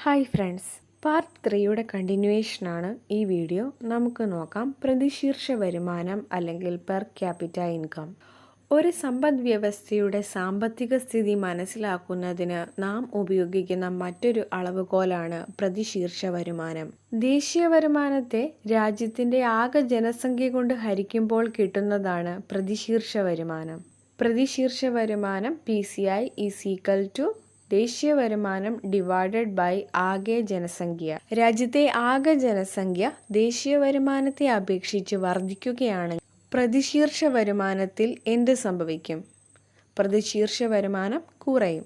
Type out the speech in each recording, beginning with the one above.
Hi friends, part 3യുടെ കണ്ടിന്യൂവേഷനാണ് ഈ video. നമുക്ക് നോക്കാം പ്രതിശീർഷ വരുമാനം അല്ലെങ്കിൽ പെർ ക്യാപിറ്റ ഇൻകം. ഒരു സമ്പദ് വ്യവസ്ഥയുടെ സാമ്പത്തിക സ്ഥിതി മനസ്സിലാക്കുന്നതിന് നാം ഉപയോഗിക്കുന്ന മറ്റൊരു അളവുകോലാണ് പ്രതിശീർഷ വരുമാനം. ദേശീയ വരുമാനത്തെ രാജ്യത്തിൻ്റെ ആകെ ജനസംഖ്യ കൊണ്ട് ഹരിക്കുമ്പോൾ കിട്ടുന്നതാണ് പ്രതിശീർഷ വരുമാനം. പ്രതിശീർഷ വരുമാനം PCI ഈസ് ഈക്വൽ ടു ദേശീയ വരുമാനം ഡിവൈഡഡ് ബൈ ആകെ ജനസംഖ്യ. രാജ്യത്തെ ആകെ ജനസംഖ്യ ദേശീയ വരുമാനത്തെ അപേക്ഷിച്ച് വർദ്ധിക്കുകയാണെങ്കിൽ പ്രതിശീർഷ വരുമാനത്തിൽ എന്ത് സംഭവിക്കും? പ്രതിശീർഷ വരുമാനം കുറയും.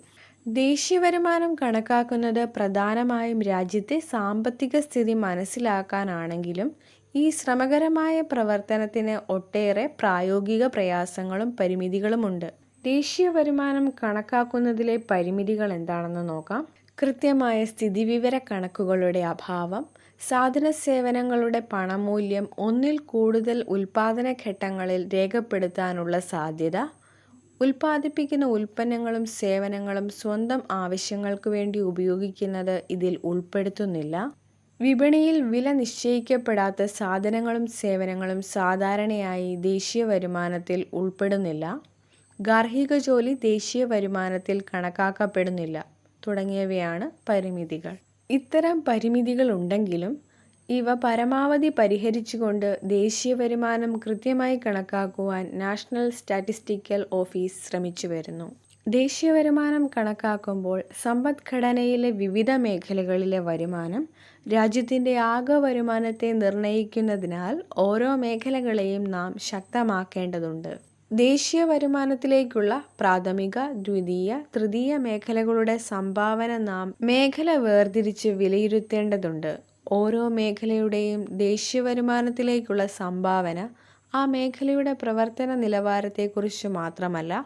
ദേശീയ വരുമാനം കണക്കാക്കുന്നത് പ്രധാനമായും രാജ്യത്തെ സാമ്പത്തിക സ്ഥിതി മനസ്സിലാക്കാനാണെങ്കിലും ഈ ശ്രമകരമായ പ്രവർത്തനത്തിന് ഒട്ടേറെ പ്രായോഗിക പ്രയാസങ്ങളും പരിമിതികളുമുണ്ട്. ദേശീയ വരുമാനം കണക്കാക്കുന്നതിലെ പരിമിതികൾ എന്താണെന്ന് നോക്കാം. കൃത്യമായ സ്ഥിതിവിവര കണക്കുകളുടെ അഭാവം, സാധന സേവനങ്ങളുടെ പണമൂല്യം ഒന്നിൽ കൂടുതൽ ഉൽപാദന ഘട്ടങ്ങളിൽ രേഖപ്പെടുത്താനുള്ള സാധ്യത, ഉൽപ്പാദിപ്പിക്കുന്ന ഉൽപ്പന്നങ്ങളും സേവനങ്ങളും സ്വന്തം ആവശ്യങ്ങൾക്ക് വേണ്ടി ഉപയോഗിക്കുന്നത് ഇതിൽ ഉൾപ്പെടുത്തുന്നില്ല, വിപണിയിൽ വില നിശ്ചയിക്കപ്പെടാത്ത സാധനങ്ങളും സേവനങ്ങളും സാധാരണയായി ദേശീയ വരുമാനത്തിൽ ഉൾപ്പെടുന്നില്ല, ഗാർഹിക ജോലി ദേശീയ വരുമാനത്തിൽ കണക്കാക്കപ്പെടുന്നില്ല തുടങ്ങിയവയാണ് പരിമിതികൾ. ഇത്തരം പരിമിതികൾ ഉണ്ടെങ്കിലും ഇവ പരമാവധി പരിഹരിച്ചുകൊണ്ട് ദേശീയ വരുമാനം കൃത്യമായി കണക്കാക്കുവാൻ നാഷണൽ സ്റ്റാറ്റിസ്റ്റിക്കൽ ഓഫീസ് ശ്രമിച്ചു വരുന്നു. ദേശീയ വരുമാനം കണക്കാക്കുമ്പോൾ സമ്പദ്ഘടനയിലെ വിവിധ മേഖലകളിലെ വരുമാനം രാജ്യത്തിൻ്റെ ആകെ വരുമാനത്തെ നിർണ്ണയിക്കുന്നതിനാൽ ഓരോ മേഖലകളെയും നാം ശക്തമാക്കേണ്ടതുണ്ട്. ദേശീയ വരുമാനത്തിലേക്കുള്ള പ്രാഥമിക, ദ്വിതീയ, തൃതീയ മേഖലകളുടെ സംഭാവന നാം മേഖല വേർതിരിച്ച് വിലയിരുത്തേണ്ടതുണ്ട്. ഓരോ മേഖലയുടെയും ദേശീയ വരുമാനത്തിലേക്കുള്ള സംഭാവന ആ മേഖലയുടെ പ്രവർത്തന നിലവാരത്തെക്കുറിച്ച് മാത്രമല്ല,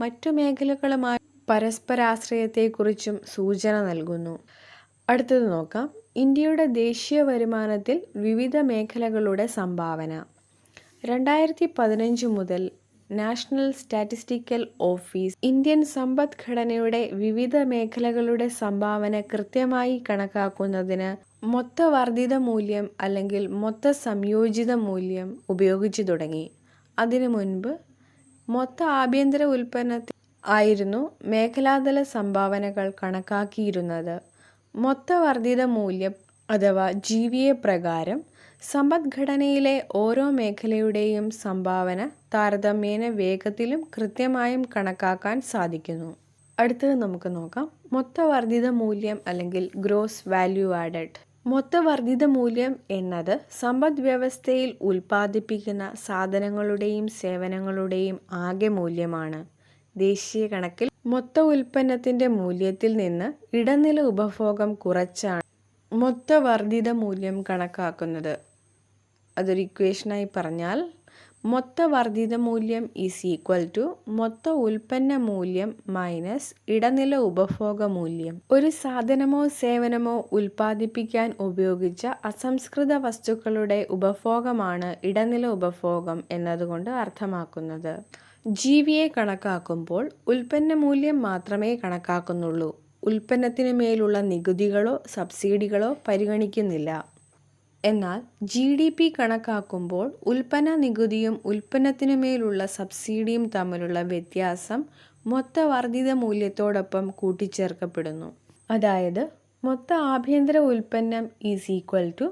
മറ്റു മേഖലകളുമായി പരസ്പരാശ്രയത്തെക്കുറിച്ചും സൂചന നൽകുന്നു. അടുത്തത് നോക്കാം. ഇന്ത്യയുടെ ദേശീയ വരുമാനത്തിൽ വിവിധ മേഖലകളുടെ സംഭാവന. 2015 മുതൽ നാഷണൽ സ്റ്റാറ്റിസ്റ്റിക്കൽ ഓഫീസ് ഇന്ത്യൻ സമ്പദ്ഘടനയുടെ വിവിധ മേഖലകളുടെ സംഭാവന കൃത്യമായി കണക്കാക്കുന്നതിന് മൊത്ത വർദ്ധിത മൂല്യം അല്ലെങ്കിൽ മൊത്ത സംയോജിത മൂല്യം ഉപയോഗിച്ചു തുടങ്ങി. അതിനു മുൻപ് മൊത്ത ആഭ്യന്തര ഉൽപ്പന്നത്തിൽ ആയിരുന്നു മേഖലാതല സംഭാവനകൾ കണക്കാക്കിയിരുന്നത്. മൊത്ത വർദ്ധിത മൂല്യം അഥവാ GVA പ്രകാരം സമ്പദ്ഘടനയിലെ ഓരോ മേഖലയുടെയും സംഭാവന താരതമ്യേന വേഗത്തിലും കൃത്യമായും കണക്കാക്കാൻ സാധിക്കുന്നു. അടുത്തത് നമുക്ക് നോക്കാം. മൊത്ത വർദ്ധിത മൂല്യം അല്ലെങ്കിൽ ഗ്രോസ് വാല്യൂ ആഡഡ്. മൊത്ത വർദ്ധിത മൂല്യം എന്നത് സമ്പദ് വ്യവസ്ഥയിൽ ഉൽപ്പാദിപ്പിക്കുന്ന സാധനങ്ങളുടെയും സേവനങ്ങളുടെയും ആകെ മൂല്യമാണ്. ദേശീയ കണക്കിൽ മൊത്ത ഉൽപ്പന്നത്തിൻ്റെ മൂല്യത്തിൽ നിന്ന് ഇടനില ഉപഭോഗം കുറച്ചാണ് മൊത്ത വർദ്ധിത മൂല്യം കണക്കാക്കുന്നത്. അതൊരു ഇക്വേഷനായി പറഞ്ഞാൽ മൊത്ത വർദ്ധിത മൂല്യം ഈസ് ഈക്വൽ ടു മൊത്ത ഉൽപ്പന്ന മൂല്യം മൈനസ് ഇടനില ഉപഭോഗ മൂല്യം. ഒരു സാധനമോ സേവനമോ ഉൽപ്പാദിപ്പിക്കാൻ ഉപയോഗിച്ച അസംസ്കൃത വസ്തുക്കളുടെ ഉപഭോഗമാണ് ഇടനില ഉപഭോഗം എന്നതുകൊണ്ട് അർത്ഥമാക്കുന്നത്. GVA കണക്കാക്കുമ്പോൾ ഉൽപ്പന്ന മൂല്യം മാത്രമേ കണക്കാക്കുന്നുള്ളൂ. ഉൽപ്പന്നത്തിനു മേലുള്ള നികുതികളോ സബ്സിഡികളോ പരിഗണിക്കുന്നില്ല. എന്നാൽ GDP കണക്കാക്കുമ്പോൾ ഉൽപ്പന്ന നികുതിയും ഉൽപ്പന്നത്തിനുമേലുള്ള സബ്സിഡിയും തമ്മിലുള്ള വ്യത്യാസം മൊത്ത വർദ്ധിത മൂല്യത്തോടൊപ്പം കൂട്ടിച്ചേർക്കപ്പെടുന്നു. അതായത് മൊത്ത ആഭ്യന്തര ഉൽപ്പന്നം ഈസ് ഈക്വൽ ടു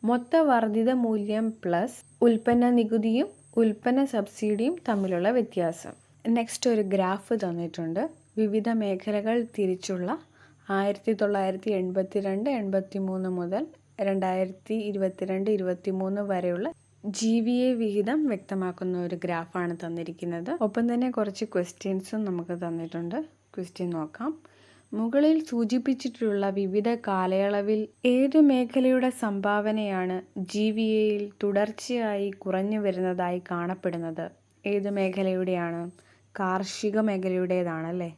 മൊത്ത വർദ്ധിത മൂല്യം പ്ലസ് ഉൽപ്പന്ന നികുതിയും ഉൽപ്പന്ന സബ്സിഡിയും തമ്മിലുള്ള വ്യത്യാസം. നെക്സ്റ്റ് ഒരു ഗ്രാഫ് തന്നിട്ടുണ്ട്. വിവിധ മേഖലകൾ തിരിച്ചുള്ള 1982-83 മുതൽ 2022-23 വരെയുള്ള GVA വിഹിതം വ്യക്തമാക്കുന്ന ഒരു ഗ്രാഫാണ് തന്നിരിക്കുന്നത്. ഒപ്പം തന്നെ കുറച്ച് ക്വസ്റ്റ്യൻസും നമുക്ക് തന്നിട്ടുണ്ട്. ക്വസ്റ്റ്യൻ നോക്കാം. മുകളിൽ സൂചിപ്പിച്ചിട്ടുള്ള വിവിധ കാലയളവിൽ ഏതു മേഖലയുടെ സംഭാവനയാണ് GVAയിൽ തുടർച്ചയായി കുറഞ്ഞു വരുന്നതായി കാണപ്പെടുന്നത്? ഏതു മേഖലയുടെയാണ്? കാർഷിക മേഖലയുടേതാണല്ലേ.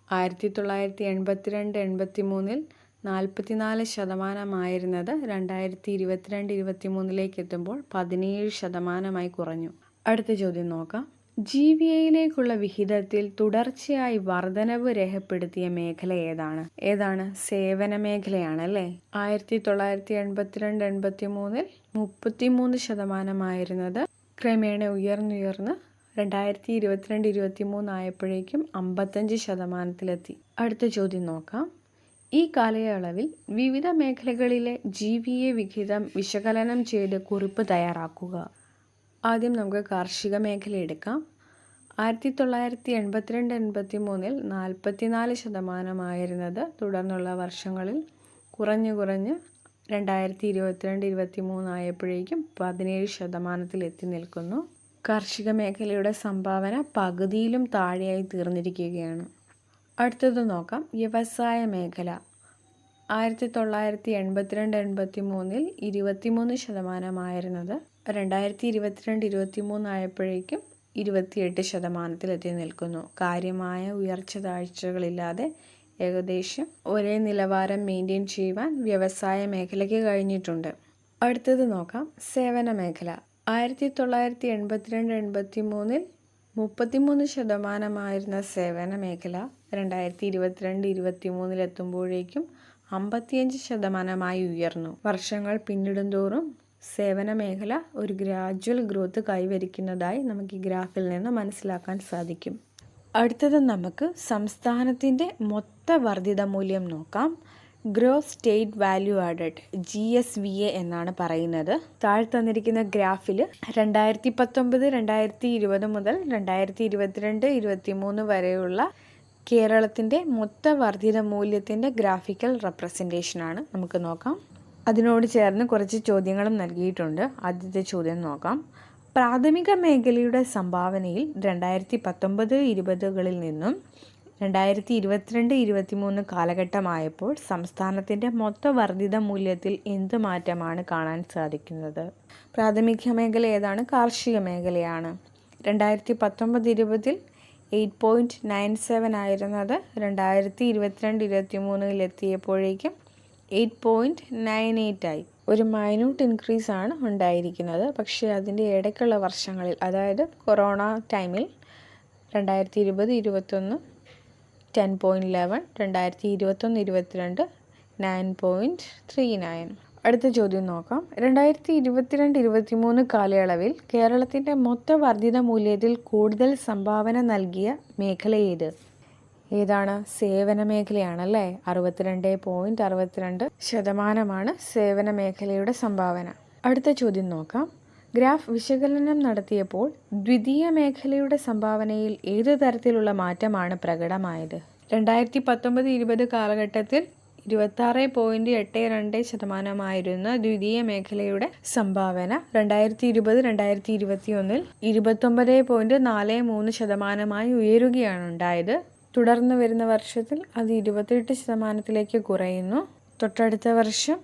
1982-83 44% 2022-23 എത്തുമ്പോൾ 17% കുറഞ്ഞു. അടുത്ത ചോദ്യം നോക്കാം. GVAയിലേക്കുള്ള വിഹിതത്തിൽ തുടർച്ചയായി വർധനവ് രേഖപ്പെടുത്തിയ മേഖല ഏതാണ്? സേവന മേഖലയാണ് അല്ലേ. 1982-83 33% ക്രമേണ ഉയർന്ന് 2022-23 ആയപ്പോഴേക്കും 55%. അടുത്ത ചോദ്യം നോക്കാം. ഈ കാലയളവിൽ വിവിധ മേഖലകളിലെ GVA വിഹിതം വിശകലനം ചെയ്ത് കുറിപ്പ് തയ്യാറാക്കുക. ആദ്യം നമുക്ക് കാർഷിക മേഖല എടുക്കാം. 1982-83 44% തുടർന്നുള്ള വർഷങ്ങളിൽ കുറഞ്ഞ് 2022-23 ആയപ്പോഴേക്കും 17% എത്തി നിൽക്കുന്നു. കാർഷിക മേഖലയുടെ സംഭാവന പകുതിയിലും താഴെയായി തീർന്നിരിക്കുകയാണ്. അടുത്തത് നോക്കാം. വ്യവസായ മേഖല 1982-83 23% 2022-23 ആയപ്പോഴേക്കും 28% എത്തി നിൽക്കുന്നു. കാര്യമായ ഉയർച്ച താഴ്ചകളില്ലാതെ ഏകദേശം ഒരേ നിലവാരം മെയിൻറ്റെയിൻ ചെയ്യുവാൻ വ്യവസായ മേഖലയ്ക്ക് കഴിഞ്ഞിട്ടുണ്ട്. അടുത്തത് നോക്കാം. സേവന മേഖല 1982-83 33% സേവന മേഖല 2022-23 എത്തുമ്പോഴേക്കും 55% ഉയർന്നു. വർഷങ്ങൾ പിന്നിടുന്തോറും സേവന മേഖല ഒരു ഗ്രാജ്വൽ ഗ്രോത്ത് കൈവരിക്കുന്നതായി നമുക്ക് ഈ ഗ്രാഫിൽ നിന്ന് മനസ്സിലാക്കാൻ സാധിക്കും. അടുത്തത് നമുക്ക് സംസ്ഥാനത്തിൻ്റെ മൊത്ത വർദ്ധിത മൂല്യം നോക്കാം. Gross state value added GSVA എന്നാണ് പറയുന്നത്. താഴെ തന്നിരിക്കുന്ന ഗ്രാഫിൽ 2019-2020 മുതൽ 2022-23 വരെയുള്ള കേരളത്തിൻ്റെ മൊത്ത വർദ്ധിത മൂല്യത്തിൻ്റെ ഗ്രാഫിക്കൽ റെപ്രസെൻറ്റേഷനാണ്. നമുക്ക് നോക്കാം. അതിനോട് ചേർന്ന് കുറച്ച് ചോദ്യങ്ങളും നൽകിയിട്ടുണ്ട്. ആദ്യത്തെ ചോദ്യം നോക്കാം. പ്രാഥമിക മേഖലയുടെ സംഭാവനയിൽ 2019-20കളിൽ നിന്നും 2022-23 കാലഘട്ടമായപ്പോൾ സംസ്ഥാനത്തിൻ്റെ മൊത്ത വർദ്ധിത മൂല്യത്തിൽ എന്ത് മാറ്റമാണ് കാണാൻ സാധിക്കുന്നത്? പ്രാഥമിക മേഖല ഏതാണ്? കാർഷിക മേഖലയാണ്. 2019-20 8.97 ആയിരുന്നത് 2022-23 എത്തിയപ്പോഴേക്കും 8.98 ആയി. ഒരു മൈന്യൂട്ട് ഇൻക്രീസ് ആണ് ഉണ്ടായിരിക്കുന്നത്. പക്ഷേ അതിൻ്റെ ഇടയ്ക്കുള്ള വർഷങ്ങളിൽ, അതായത് കൊറോണ ടൈമിൽ 2020-21 10.11, 2021-22 9.39. അടുത്ത ചോദ്യം നോക്കാം. 2022-23 കാലയളവിൽ കേരളത്തിൻ്റെ മൊത്ത വർദ്ധിത മൂല്യത്തിൽ കൂടുതൽ സംഭാവന നൽകിയ മേഖല ഏതാണ്? സേവന മേഖലയാണല്ലേ. 62.62% സേവന മേഖലയുടെ സംഭാവന. അടുത്ത ചോദ്യം നോക്കാം. ഗ്രാഫ് വിശകലനം നടത്തിയപ്പോൾ ദ്വിതീയ മേഖലയുടെ സംഭാവനയിൽ ഏത് തരത്തിലുള്ള മാറ്റമാണ് പ്രകടമായത്? 2019-20 കാലഘട്ടത്തിൽ 26.82% ആയിരുന്ന ദ്വിതീയ മേഖലയുടെ സംഭാവന 2020-2021 29.43% ഉയരുകയാണ് ഉണ്ടായത്. തുടർന്ന് വരുന്ന വർഷത്തിൽ അത് 28% കുറയുന്നു. തൊട്ടടുത്ത വർഷം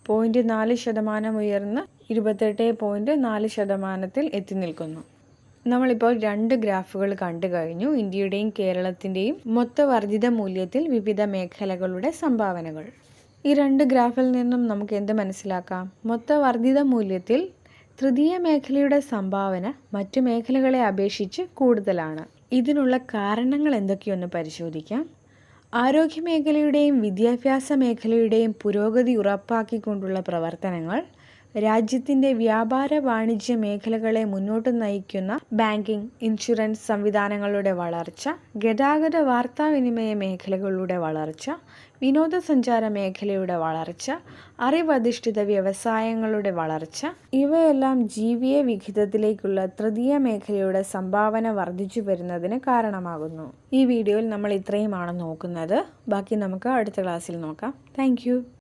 0.4% ഉയർന്ന് 28.4% എത്തി നിൽക്കുന്നു. നമ്മളിപ്പോൾ 2 ഗ്രാഫുകൾ കണ്ടു കഴിഞ്ഞു. ഇന്ത്യയുടെയും കേരളത്തിൻ്റെയും മൊത്ത വർദ്ധിത മൂല്യത്തിൽ വിവിധ മേഖലകളുടെ സംഭാവനകൾ. ഈ 2 ഗ്രാഫിൽ നിന്നും നമുക്ക് എന്ത് മനസ്സിലാക്കാം? മൊത്ത വർദ്ധിത മൂല്യത്തിൽ തൃതീയ മേഖലയുടെ സംഭാവന മറ്റു മേഖലകളെ അപേക്ഷിച്ച് കൂടുതലാണ്. ഇതിനുള്ള കാരണങ്ങൾ എന്തൊക്കെയൊന്ന് പരിശോധിക്കാം. ആരോഗ്യ മേഖലയുടെയും വിദ്യാഭ്യാസ മേഖലയുടെയും പുരോഗതി ഉറപ്പാക്കിക്കൊണ്ടുള്ള പ്രവർത്തനങ്ങൾ, രാജ്യത്തിൻ്റെ വ്യാപാര വാണിജ്യ മേഖലകളെ മുന്നോട്ട് നയിക്കുന്ന ബാങ്കിംഗ്, ഇൻഷുറൻസ് സംവിധാനങ്ങളുടെ വളർച്ച, ഗതാഗത വാർത്താവിനിമയ മേഖലകളുടെ വളർച്ച, വിനോദസഞ്ചാര മേഖലയുടെ വളർച്ച, അറിവധിഷ്ഠിത വ്യവസായങ്ങളുടെ വളർച്ച, ഇവയെല്ലാം GVA വിഹിതത്തിലേക്കുള്ള തൃതീയ മേഖലയുടെ സംഭാവന വർദ്ധിച്ചു വരുന്നതിന് കാരണമാകുന്നു. ഈ വീഡിയോയിൽ നമ്മൾ ഇത്രയുമാണ് നോക്കുന്നത്. ബാക്കി നമുക്ക് അടുത്ത ക്ലാസ്സിൽ നോക്കാം. താങ്ക്